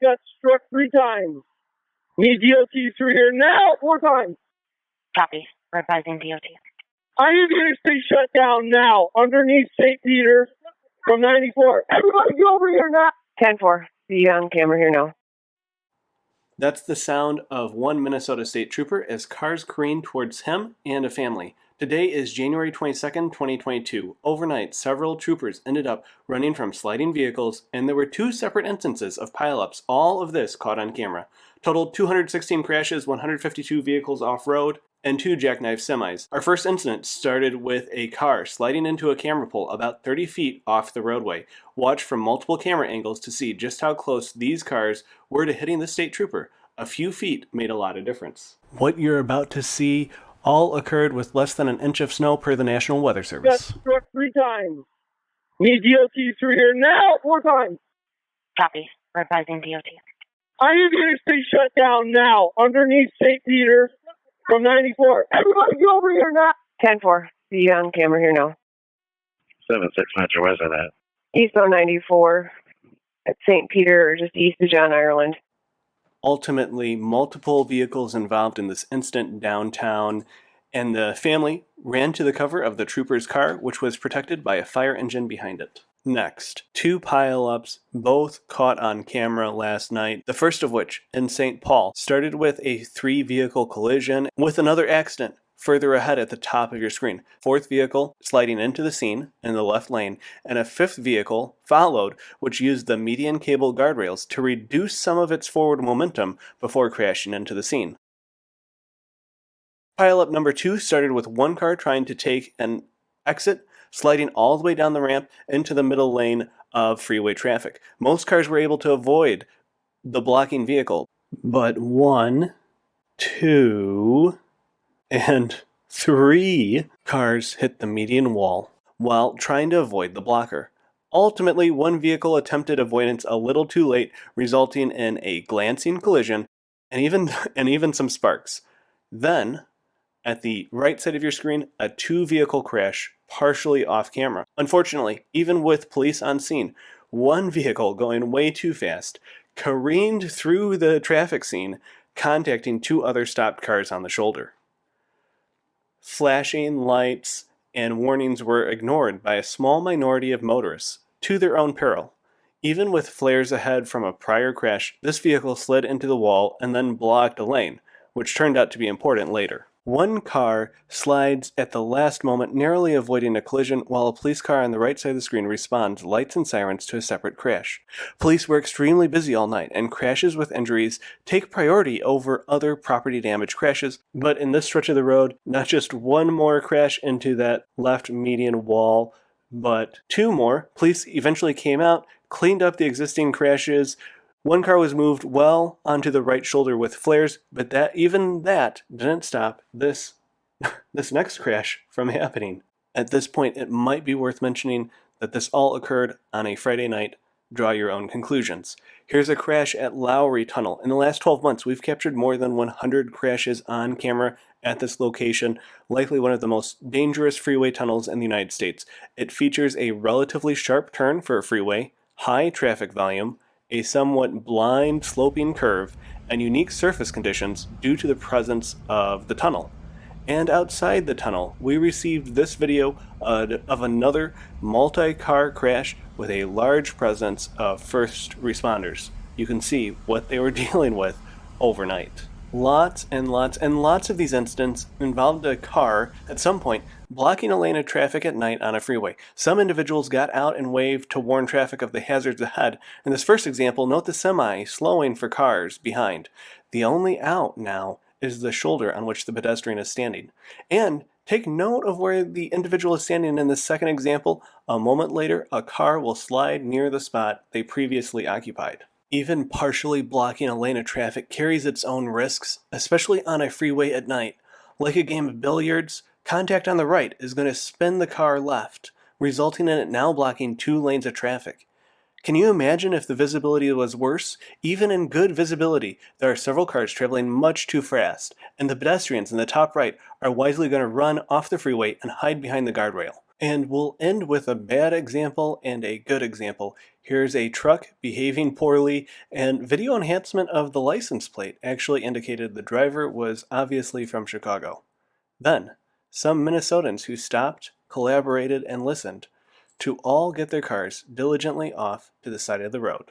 got struck 3 times. Need DOT through here now 4 times. Copy. Revising DOT. I need interstate shut down now, underneath St. Peter from 94. Everybody go over here now. 10-4. See you on camera here now. That's the sound of one Minnesota State Trooper as cars careen towards him and a family. Today is January 22nd, 2022. Overnight, several troopers ended up running from sliding vehicles, and there were 2 separate instances of pileups. All of this caught on camera. Total 216 crashes, 152 vehicles off-road, and 2 jackknife semis. Our first incident started with a car sliding into a camera pole about 30 feet off the roadway. Watch from multiple camera angles to see just how close these cars were to hitting the state trooper. A few feet made a lot of difference. What you're about to see all occurred with less than an inch of snow per the National Weather Service. Got struck 3 times. Need DOT through here now 4 times. Copy. Revising DOT. I need interstate shut down now, underneath St. Peter from 94. Everybody go over here now. 10-4. See you on camera here now. 7-6 Metro, where's that at? Eastbound 94 at St. Peter, or just east of John Ireland. Ultimately, multiple vehicles involved in this incident downtown, and the family ran to the cover of the trooper's car, which was protected by a fire engine behind it. Next, 2 pileups, both caught on camera last night, the first of which, in St. Paul, started with a 3-vehicle collision with another accident further ahead at the top of your screen. 4th vehicle sliding into the scene in the left lane, and a 5th vehicle followed, which used the median cable guardrails to reduce some of its forward momentum before crashing into the scene. Pileup number 2 started with 1 car trying to take an exit, sliding all the way down the ramp into the middle lane of freeway traffic. Most cars were able to avoid the blocking vehicle, but 1, 2, and 3 cars hit the median wall while trying to avoid the blocker. Ultimately, 1 vehicle attempted avoidance a little too late, resulting in a glancing collision and even some sparks. Then, at the right side of your screen, a 2-vehicle crash, partially off camera. Unfortunately, even with police on scene, 1 vehicle going way too fast careened through the traffic scene, contacting 2 other stopped cars on the shoulder. Flashing lights and warnings were ignored by a small minority of motorists, to their own peril. Even with flares ahead from a prior crash, this vehicle slid into the wall and then blocked a lane, which turned out to be important later. 1 car slides at the last moment, narrowly avoiding a collision, while a police car on the right side of the screen responds lights and sirens to a separate crash. Police were extremely busy all night, and crashes with injuries take priority over other property damage crashes. But in this stretch of the road, not just 1 more crash into that left median wall, but 2 more. Police eventually came out, cleaned up the existing crashes. 1 car was moved well onto the right shoulder with flares, but that didn't stop this next crash from happening. At this point, it might be worth mentioning that this all occurred on a Friday night. Draw your own conclusions. Here's a crash at Lowry Tunnel. In the last 12 months, we've captured more than 100 crashes on camera at this location, likely one of the most dangerous freeway tunnels in the United States. It features a relatively sharp turn for a freeway, high traffic volume, a somewhat blind sloping curve, and unique surface conditions due to the presence of the tunnel. And outside the tunnel, we received this video of another multi-car crash with a large presence of first responders. You can see what they were dealing with overnight. Lots and lots of these incidents involved a car at some point blocking a lane of traffic at night on a freeway. Some individuals got out and waved to warn traffic of the hazards ahead. In this first example, note the semi slowing for cars behind. The only out now is the shoulder on which the pedestrian is standing. And take note of where the individual is standing in the second example. A moment later, a car will slide near the spot they previously occupied. Even partially blocking a lane of traffic carries its own risks, especially on a freeway at night. Like a game of billiards, contact on the right is going to spin the car left, resulting in it now blocking 2 lanes of traffic. Can you imagine if the visibility was worse? Even in good visibility, there are several cars traveling much too fast, and the pedestrians in the top right are wisely going to run off the freeway and hide behind the guardrail. And we'll end with a bad example and a good example. Here's a truck behaving poorly, and video enhancement of the license plate actually indicated the driver was obviously from Chicago. Then, some Minnesotans who stopped, collaborated, and listened to all get their cars diligently off to the side of the road.